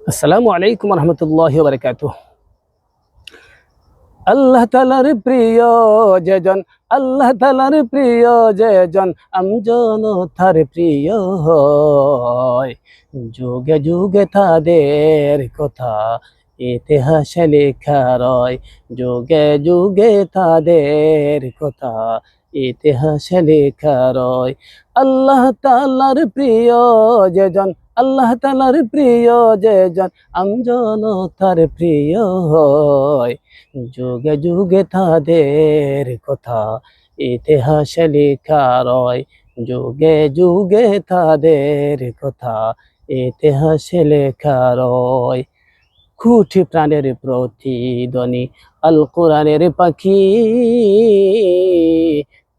আসসালামু আলাইকুম রহমতুল্লাহি ওয়া বারাকাতুহু। আল্লাহ তাআলার প্রিয় যেজন, আল্লাহ তাআলার প্রিয় যেজন, আমজন তার প্রিয় হয়। যুগে যুগে তাদের কথা ইতিহাসে লেখা রয়। যুগে যুগে তাদের কথা ইতিহাসে লেখা রয়। আল্লাহ তাআলার প্রিয় যেজন, আল্লাহ তাআলার প্রিয় যেজন, আমজন তার প্রিয় হয়। যুগে যুগে তাদের কথা ইতিহাসে লেখা রয়। যুগে যুগে তাদের কথা ইতিহাসে লেখা রয়। কুটি প্রাণের প্রতিধ্বনি আল কোরআনের পাখি,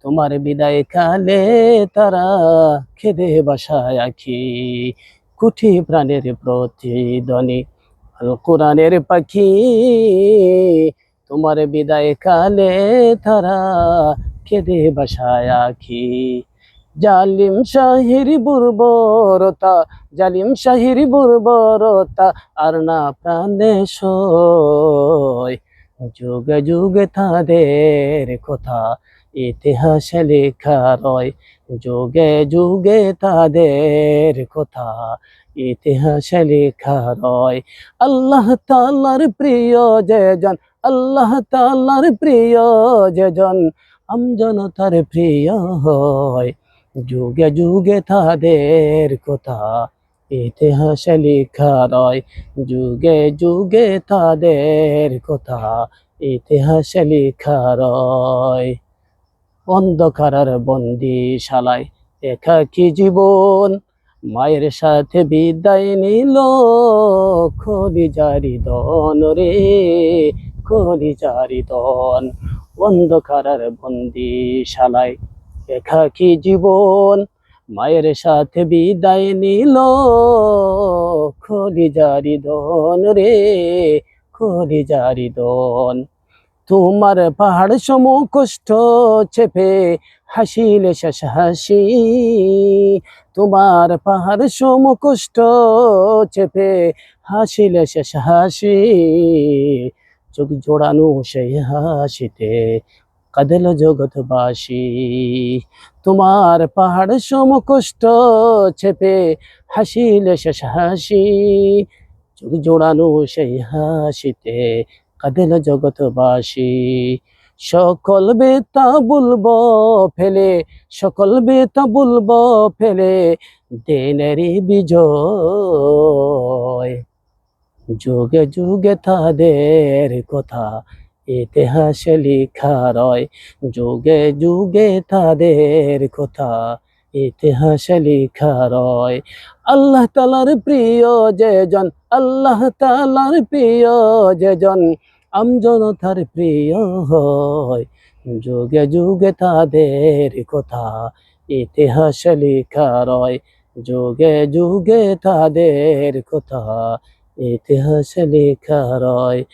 তোমার বিদায় কালে তারা খেদে বাসায় আখি। কুটি প্রাণের প্রতিধ্বনি আল কোরআনের পাখি, তোমার বিদায় কালে তারা কেঁদে বাসায় আখি। জালিম শাহির বর্বরতা, জালিম শাহির বর্বরতা আর না প্রাণে সয়। যুগে যুগে তাদের কথা ইতিহাসে লেখা রয়। যুগে যুগে তাদের কথা ইতিহাসে লেখা রয়। আল্লাহ তাআলার প্রিয় যেজন, আল্লাহ তাআলার প্রিয় যেজন, আমজন তার প্রিয় হয়। যুগে যুগে তাদের কথা ইতিহাসে লেখা রয়। যুগে যুগে তাদের কথা ইতিহাসে লেখা রয়। অন্ধকারের বন্দিশালায় একাকী জীবন, মায়ের সাথে বিদায় নিল কলিজারি দন রে, কলিজারি দন। অন্ধকারের বন্দিশালায় একাকী জীবন, মায়ের সাথে বিদায় নিল কলিজারি দন রে, কলিজারি দন। তোমার পাহাড় সম কষ্ট চেপে হাসিলে শেষ হাসি, তোমার পাহাড় সম কষ্ট চেপে হাসিলে শেষ হাসি। চোখ জোড়ানো সেই হাসিতে কাঁদল জগৎবাসী। তোমার পাহাড় সম কষ্ট চেপে হাসিলে শেষ হাসি। চোখ জোড়ানো সেই হাসিতে কাঁদেল জগৎবাসী। সকল বেতা বলবো ফেলে, সকল বেতা বলবো ফেলে, দিনেরই বিজয়। যুগে যুগে তাদের কথা ইতিহাসে লেখা রয়। যুগে যুগে তাদের কথা ইতিহাসে লেখা রয়। আল্লাহ তাআলার প্রিয় যেজন, আল্লাহ তাআলার প্রিয় যেজন, আমজন তার প্রিয় হয়। যুগে যুগে তাদের কথা ইতিহাসে লেখা রয়। যুগে যুগে তাদের কথা ইতিহাসে লেখা রয়।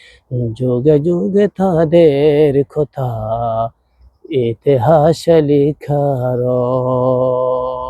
যুগে যুগে তাদের কথা ইতিহাসে লেখা রয়।